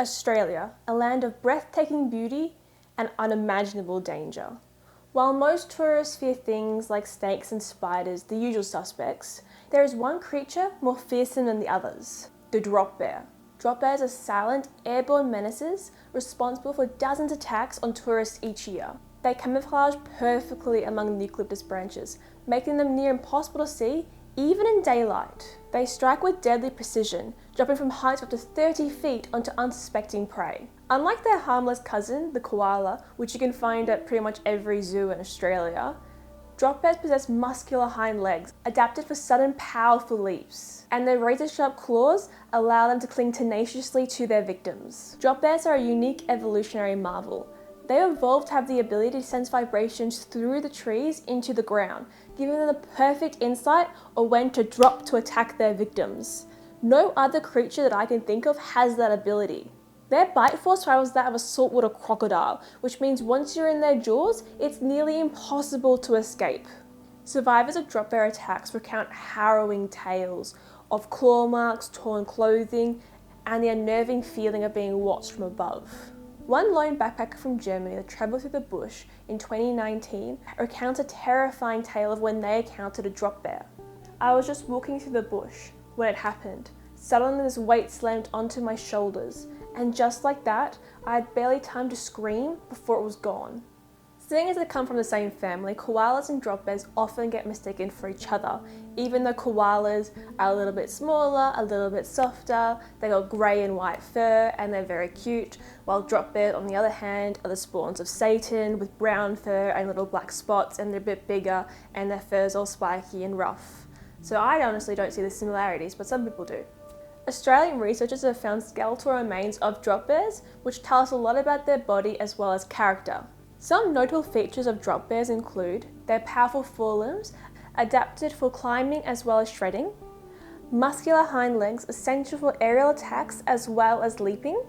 Australia, a land of breathtaking beauty and unimaginable danger. While most tourists fear things like snakes and spiders, the usual suspects, there is one creature more fearsome than the others: the drop bear. Drop bears are silent, airborne menaces responsible for dozens of attacks on tourists each year. They camouflage perfectly among the eucalyptus branches, making them near impossible to see, even in daylight. They strike with deadly precision, dropping from heights of up to 30 feet onto unsuspecting prey. Unlike their harmless cousin, the koala, which you can find at pretty much every zoo in Australia, drop bears possess muscular hind legs, adapted for sudden, powerful leaps, and their razor-sharp claws allow them to cling tenaciously to their victims. Drop bears are a unique evolutionary marvel. They evolved to have the ability to sense vibrations through the trees into the ground, giving them the perfect insight on when to drop to attack their victims. No other creature that I can think of has that ability. Their bite force rivals that of a saltwater crocodile, which means once you're in their jaws, it's nearly impossible to escape. Survivors of drop bear attacks recount harrowing tales of claw marks, torn clothing, and the unnerving feeling of being watched from above. One lone backpacker from Germany that travelled through the bush in 2019 recounts a terrifying tale of when they encountered a drop bear. "I was just walking through the bush when it happened. Suddenly this weight slammed onto my shoulders, and just like that, I had barely time to scream before it was gone." Seeing as they come from the same family, koalas and drop bears often get mistaken for each other, even though koalas are a little bit smaller, a little bit softer, they got grey and white fur, and they're very cute, while drop bears, on the other hand, are the spawns of Satan with brown fur and little black spots, and they're a bit bigger, and their fur's all spiky and rough. So I honestly don't see the similarities, but some people do. Australian researchers have found skeletal remains of drop bears, which tell us a lot about their body as well as character. Some notable features of drop bears include their powerful forelimbs, adapted for climbing as well as shredding, muscular hind legs essential for aerial attacks as well as leaping,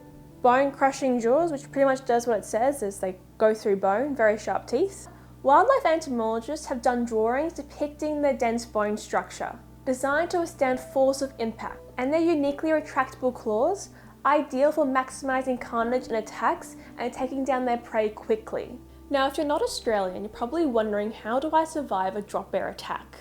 bone-crushing jaws, which pretty much does what it says, as they go through bone, very sharp teeth. Wildlife entomologists have done drawings depicting their dense bone structure, designed to withstand force of impact, and their uniquely retractable claws, ideal for maximising carnage and attacks and taking down their prey quickly. Now, if you're not Australian, you're probably wondering, how do I survive a drop bear attack?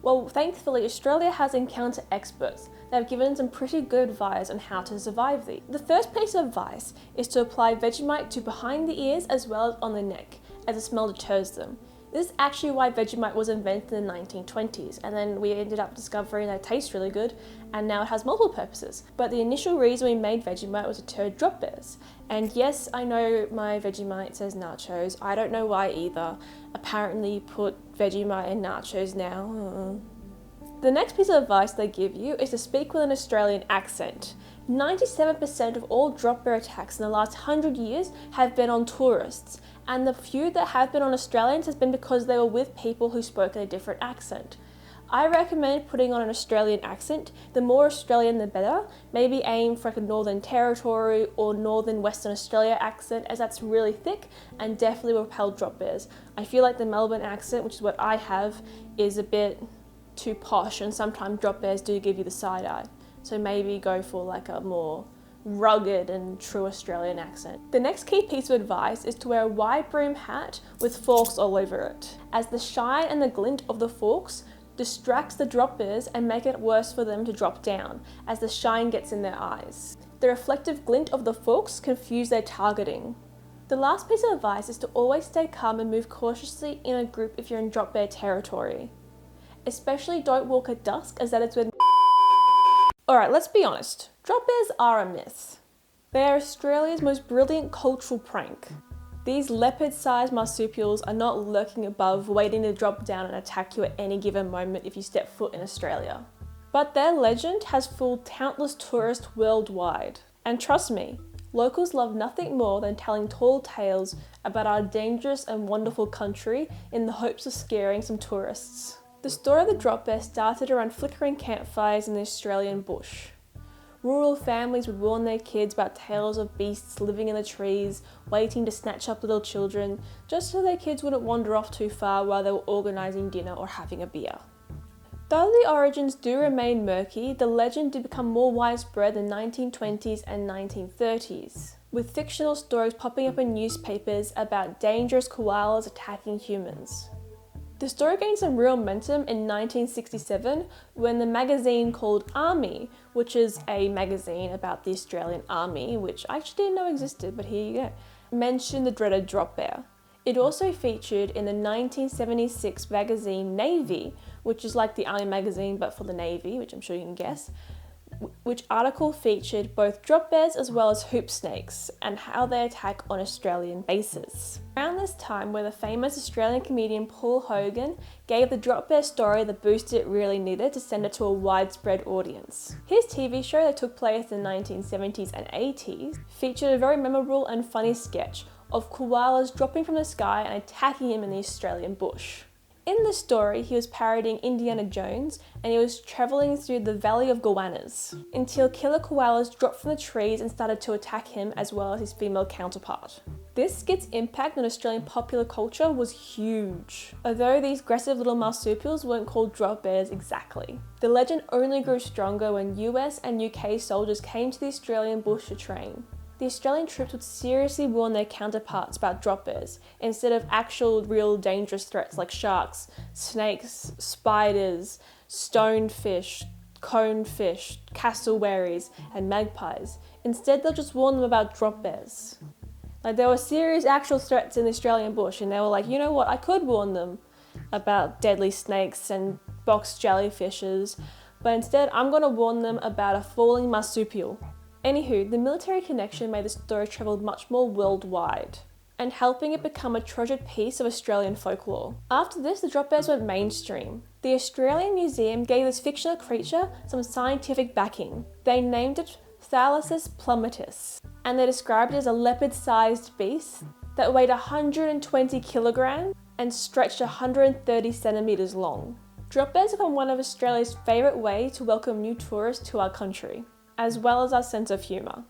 Well, thankfully, Australia has encounter experts that have given some pretty good advice on how to survive these. The first piece of advice is to apply Vegemite to behind the ears as well as on the neck, as the smell deters them. This is actually why Vegemite was invented in the 1920s, and then we ended up discovering that it tastes really good, and now it has multiple purposes. But the initial reason we made Vegemite was to deter drop bears. And yes, I know my Vegemite says nachos. I don't know why either. Apparently you put Vegemite in nachos now. The next piece of advice they give you is to speak with an Australian accent. 97% of all drop bear attacks in the last 100 years have been on tourists, and the few that have been on Australians has been because they were with people who spoke in a different accent. I recommend putting on an Australian accent. The more Australian the better. Maybe aim for like a Northern Territory or Northern Western Australia accent, as that's really thick and definitely will repel drop bears. I feel like the Melbourne accent, which is what I have, is a bit too posh, and sometimes drop bears do give you the side eye. So maybe go for like a more rugged and true Australian accent. The next key piece of advice is to wear a wide brim hat with forks all over it, as the shine and the glint of the forks distracts the drop bears and make it worse for them to drop down, as the shine gets in their eyes. The reflective glint of the forks confuse their targeting. The last piece of advice is to always stay calm and move cautiously in a group if you're in drop bear territory. Especially don't walk at dusk, as that is when... Alright, let's be honest. Drop bears are a myth. They are Australia's most brilliant cultural prank. These leopard-sized marsupials are not lurking above, waiting to drop down and attack you at any given moment if you step foot in Australia. But their legend has fooled countless tourists worldwide. And trust me, locals love nothing more than telling tall tales about our dangerous and wonderful country in the hopes of scaring some tourists. The story of the drop bear started around flickering campfires in the Australian bush. Rural families would warn their kids about tales of beasts living in the trees, waiting to snatch up little children, just so their kids wouldn't wander off too far while they were organising dinner or having a beer. Though the origins do remain murky, the legend did become more widespread in the 1920s and 1930s, with fictional stories popping up in newspapers about dangerous koalas attacking humans. The story gained some real momentum in 1967 when the magazine called Army, which is a magazine about the Australian Army, which I actually didn't know existed, but here you go, mentioned the dreaded drop bear. It also featured in the 1976 magazine Navy, which is like the Army magazine but for the Navy, which I'm sure you can guess, which article featured both drop bears as well as hoop snakes and how they attack on Australian bases. Around this time, where the famous Australian comedian Paul Hogan gave the drop bear story the boost it really needed to send it to a widespread audience. His TV show that took place in the 1970s and 80s featured a very memorable and funny sketch of koalas dropping from the sky and attacking him in the Australian bush. In the story, he was parodying Indiana Jones and he was travelling through the Valley of Goannas until killer koalas dropped from the trees and started to attack him as well as his female counterpart. This skit's impact on Australian popular culture was huge, although these aggressive little marsupials weren't called drop bears exactly. The legend only grew stronger when US and UK soldiers came to the Australian bush to train. The Australian troops would seriously warn their counterparts about drop bears instead of actual real dangerous threats like sharks, snakes, spiders, stonefish, conefish, cassowaries, and magpies. Instead, they'll just warn them about drop bears. Like, there were serious actual threats in the Australian bush and they were like, you know what, I could warn them about deadly snakes and box jellyfishes, but instead I'm going to warn them about a falling marsupial. Anywho, the military connection made the story travel much more worldwide, and helping it become a treasured piece of Australian folklore. After this, the drop bears went mainstream. The Australian Museum gave this fictional creature some scientific backing. They named it Thalassus plumatus, and they described it as a leopard-sized beast that weighed 120 kilograms and stretched 130 centimeters long. Drop bears have become one of Australia's favourite ways to welcome new tourists to our country, as well as our sense of humour.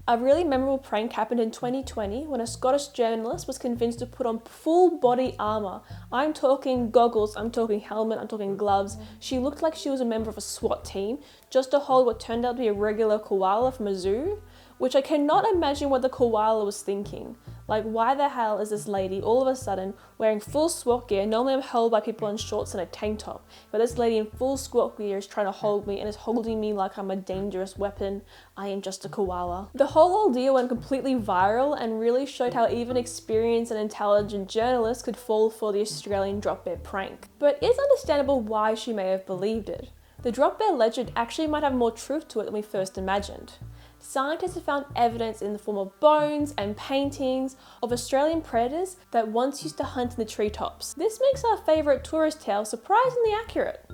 A really memorable prank happened in 2020 when a Scottish journalist was convinced to put on full body armour. I'm talking goggles, I'm talking helmet, I'm talking gloves. She looked like she was a member of a SWAT team just to hold what turned out to be a regular koala from a zoo, which I cannot imagine what the koala was thinking. Like, why the hell is this lady all of a sudden wearing full SWAT gear? Normally I'm held by people in shorts and a tank top, but this lady in full SWAT gear is trying to hold me and is holding me like I'm a dangerous weapon. I am just a koala. The whole ordeal went completely viral and really showed how even experienced and intelligent journalists could fall for the Australian drop bear prank. But it's understandable why she may have believed it. The drop bear legend actually might have more truth to it than we first imagined. Scientists have found evidence in the form of bones and paintings of Australian predators that once used to hunt in the treetops. This makes our favourite tourist tale surprisingly accurate.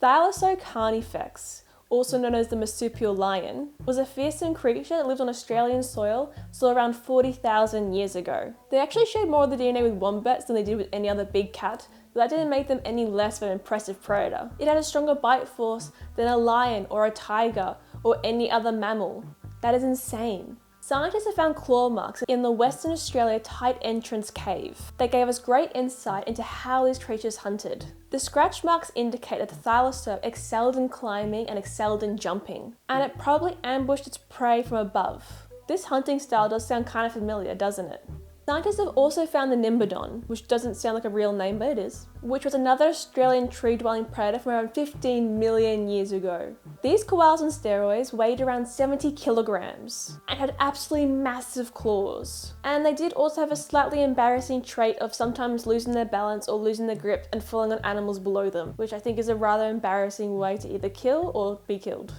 Thalassocarnifex, also known as the marsupial lion, was a fearsome creature that lived on Australian soil around 40,000 years ago. They actually shared more of the DNA with wombats than they did with any other big cat, but that didn't make them any less of an impressive predator. It had a stronger bite force than a lion or a tiger or any other mammal. That is insane. Scientists have found claw marks in the Western Australia tight entrance cave. They gave us great insight into how these creatures hunted. The scratch marks indicate that the thalassoc excelled in climbing and excelled in jumping, and it probably ambushed its prey from above. This hunting style does sound kind of familiar, doesn't it? Scientists have also found the Nimbodon, which doesn't sound like a real name, but it is, which was another Australian tree-dwelling predator from around 15 million years ago. These koalas on steroids weighed around 70 kilograms and had absolutely massive claws. And they did also have a slightly embarrassing trait of sometimes losing their balance or losing their grip and falling on animals below them, which I think is a rather embarrassing way to either kill or be killed.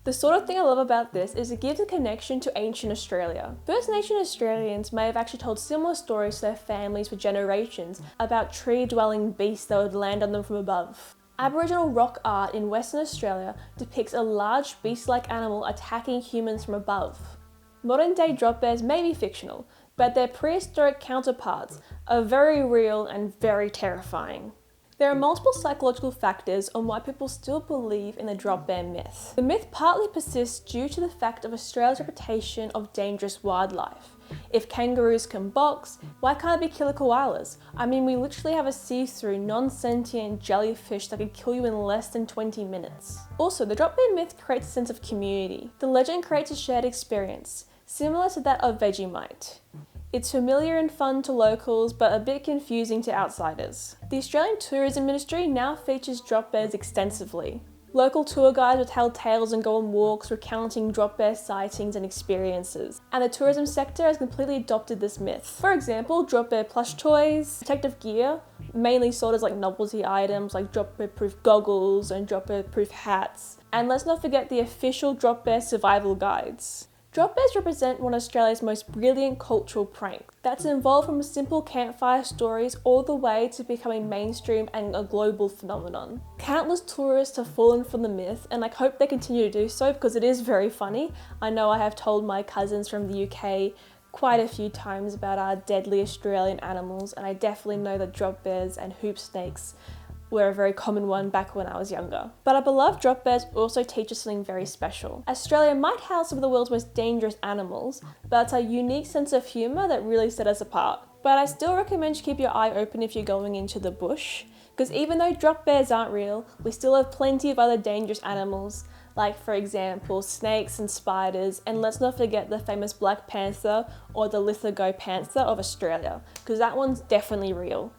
The sort of thing I love about this is it gives a connection to ancient Australia. First Nation Australians may have actually told similar stories to their families for generations about tree-dwelling beasts that would land on them from above. Aboriginal rock art in Western Australia depicts a large beast-like animal attacking humans from above. Modern-day drop bears may be fictional, but their prehistoric counterparts are very real and very terrifying. There are multiple psychological factors on why people still believe in the drop bear myth. The myth partly persists due to the fact of Australia's reputation of dangerous wildlife. If kangaroos can box, why can't it be killer koalas? I mean, we literally have a see-through, non-sentient jellyfish that could kill you in less than 20 minutes. Also, the drop bear myth creates a sense of community. The legend creates a shared experience, similar to that of Vegemite. It's familiar and fun to locals, but a bit confusing to outsiders. The Australian tourism industry now features drop bears extensively. Local tour guides will tell tales and go on walks recounting drop bear sightings and experiences. And the tourism sector has completely adopted this myth. For example, drop bear plush toys, protective gear, mainly sold as like novelty items like drop bear proof goggles and drop bear proof hats. And let's not forget the official drop bear survival guides. Drop bears represent one of Australia's most brilliant cultural pranks that's evolved from simple campfire stories all the way to becoming mainstream and a global phenomenon. Countless tourists have fallen for the myth, and I hope they continue to do so because it is very funny. I know I have told my cousins from the UK quite a few times about our deadly Australian animals, and I definitely know that drop bears and hoop snakes were a very common one back when I was younger. But our beloved drop bears also teach us something very special. Australia might house some of the world's most dangerous animals, but it's our unique sense of humour that really set us apart. But I still recommend you keep your eye open if you're going into the bush, because even though drop bears aren't real, we still have plenty of other dangerous animals, like for example snakes and spiders, and let's not forget the famous black panther or the lithogo panther of Australia, because that one's definitely real.